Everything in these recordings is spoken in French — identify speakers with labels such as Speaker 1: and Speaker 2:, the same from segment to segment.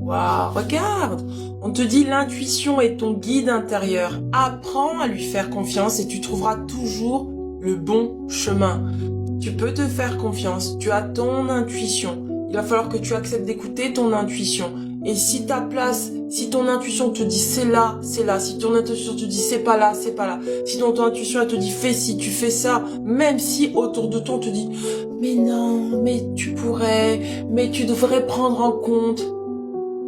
Speaker 1: Waouh, regarde, on te dit l'intuition est ton guide intérieur. Apprends à lui faire confiance et tu trouveras toujours le bon chemin. Tu peux te faire confiance, tu as ton intuition. Il va falloir que tu acceptes d'écouter ton intuition. Et si ta place, si ton intuition te dit c'est là, c'est là. Si ton intuition te dit c'est pas là, c'est pas là. Si ton intuition elle te dit fais ci, tu fais ça. Même si autour de toi on te dit mais non, mais tu pourrais, mais tu devrais prendre en compte.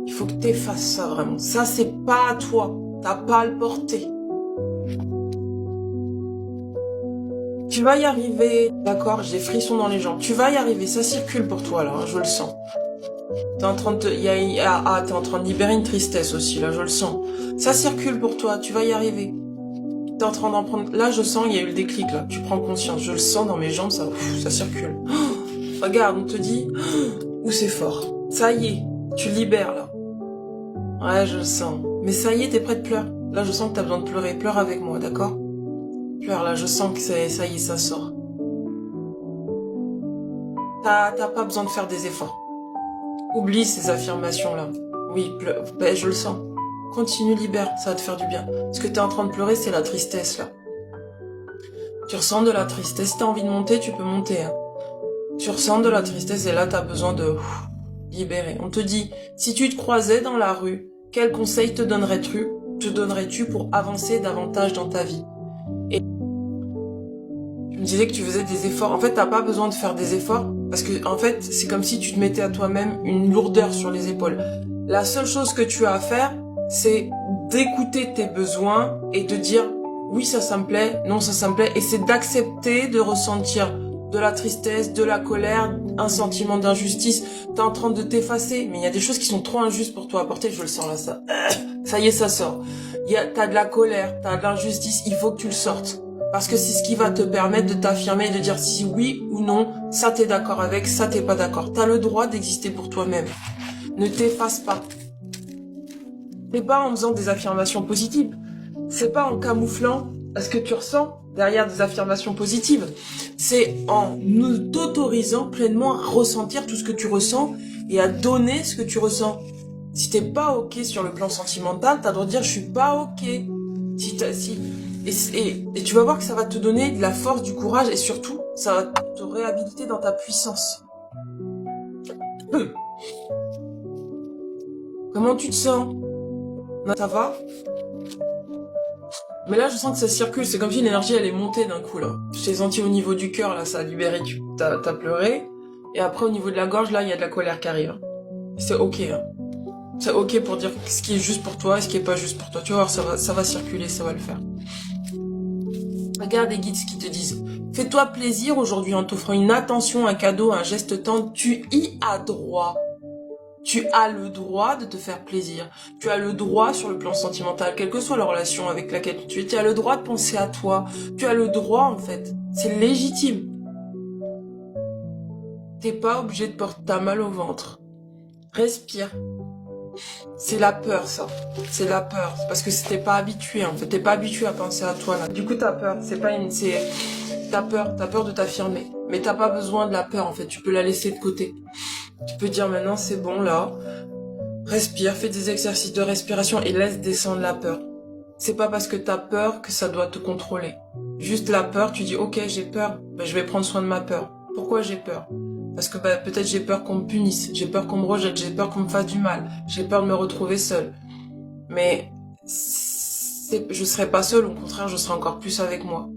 Speaker 1: Il faut que tu effaces ça vraiment. Ça c'est pas à toi. T'as pas à le porter. Tu vas y arriver, d'accord, j'ai frissons dans les jambes. Tu vas y arriver, ça circule pour toi là, hein, je le sens. T'es en train de t'es en train de libérer une tristesse aussi là, je le sens. Ça circule pour toi, tu vas y arriver. T'es en train d'en prendre. Là, je sens, il y a eu le déclic là. Tu prends conscience, je le sens dans mes jambes, ça circule. Oh, regarde, on te dit, où c'est fort. Ça y est, tu libères là. Ouais, je le sens. Mais ça y est, t'es prêt de pleurer. Là, je sens que t'as besoin de pleurer. Pleure avec moi, d'accord? Pleure là, je sens que ça y est, ça sort. T'as pas besoin de faire des efforts. Oublie ces affirmations-là. Oui, pleure. Ben, je le sens. Continue, libère, ça va te faire du bien. Ce que t'es en train de pleurer, c'est la tristesse, là. Tu ressens de la tristesse. Si t'as envie de monter, tu peux monter. Hein. Tu ressens de la tristesse et là, t'as besoin de libérer. On te dit, si tu te croisais dans la rue, quel conseil te donnerais-tu pour avancer davantage dans ta vie? Et tu me disais que tu faisais des efforts. En fait, t'as pas besoin de faire des efforts parce que, en fait, c'est comme si tu te mettais à toi-même une lourdeur sur les épaules. La seule chose que tu as à faire, c'est d'écouter tes besoins et de dire oui, ça me plaît, non, ça me plaît. Et c'est d'accepter de ressentir de la tristesse, de la colère, un sentiment d'injustice. T'es en train de t'effacer, mais il y a des choses qui sont trop injustes pour toi à porter. Je le sens là, ça y est, ça sort. T'as de la colère, t'as de l'injustice, il faut que tu le sortes. Parce que c'est ce qui va te permettre de t'affirmer et de dire si oui ou non, ça t'es d'accord avec, ça t'es pas d'accord. T'as le droit d'exister pour toi-même. Ne t'efface pas. C'est pas en faisant des affirmations positives. C'est pas en camouflant ce que tu ressens derrière des affirmations positives. C'est en t'autorisant pleinement à ressentir tout ce que tu ressens et à donner ce que tu ressens. Si t'es pas ok sur le plan sentimental, t'as le droit de dire je suis pas ok. Et tu vas voir que ça va te donner de la force, du courage et surtout, ça va te réhabiliter dans ta puissance. Comment tu te sens? Ça va? Mais là, je sens que ça circule. C'est comme si l'énergie, elle est montée d'un coup, là. Je t'ai senti au niveau du cœur, là, ça a libéré. T'as pleuré. Et après, au niveau de la gorge, là, il y a de la colère qui arrive. C'est ok, hein. C'est ok pour dire ce qui est juste pour toi et ce qui est pas juste pour toi. Tu vas voir, ça va circuler, ça va le faire. Regarde les guides ce qu'ils te disent. Fais-toi plaisir aujourd'hui en t'offrant une attention, un cadeau, un geste tendre. Tu y as droit. Tu as le droit de te faire plaisir. Tu as le droit sur le plan sentimental, quelle que soit la relation avec laquelle tu es. Tu as le droit de penser à toi. Tu as le droit, en fait. C'est légitime. T'es pas obligé de porter ta mal au ventre. Respire. C'est la peur, ça. C'est la peur. Parce que t'es pas habitué, en fait. T'es pas habitué à penser à toi, là. Du coup, t'as peur. T'as peur de t'affirmer. Mais t'as pas besoin de la peur, en fait. Tu peux la laisser de côté. Tu peux dire maintenant c'est bon là, respire, fais des exercices de respiration et laisse descendre la peur. C'est pas parce que t'as peur que ça doit te contrôler. Juste la peur, tu dis ok j'ai peur, je vais prendre soin de ma peur. Pourquoi j'ai peur? Parce que peut-être j'ai peur qu'on me punisse, j'ai peur qu'on me rejette, j'ai peur qu'on me fasse du mal, j'ai peur de me retrouver seule. Mais je serai pas seule, au contraire je serai encore plus avec moi.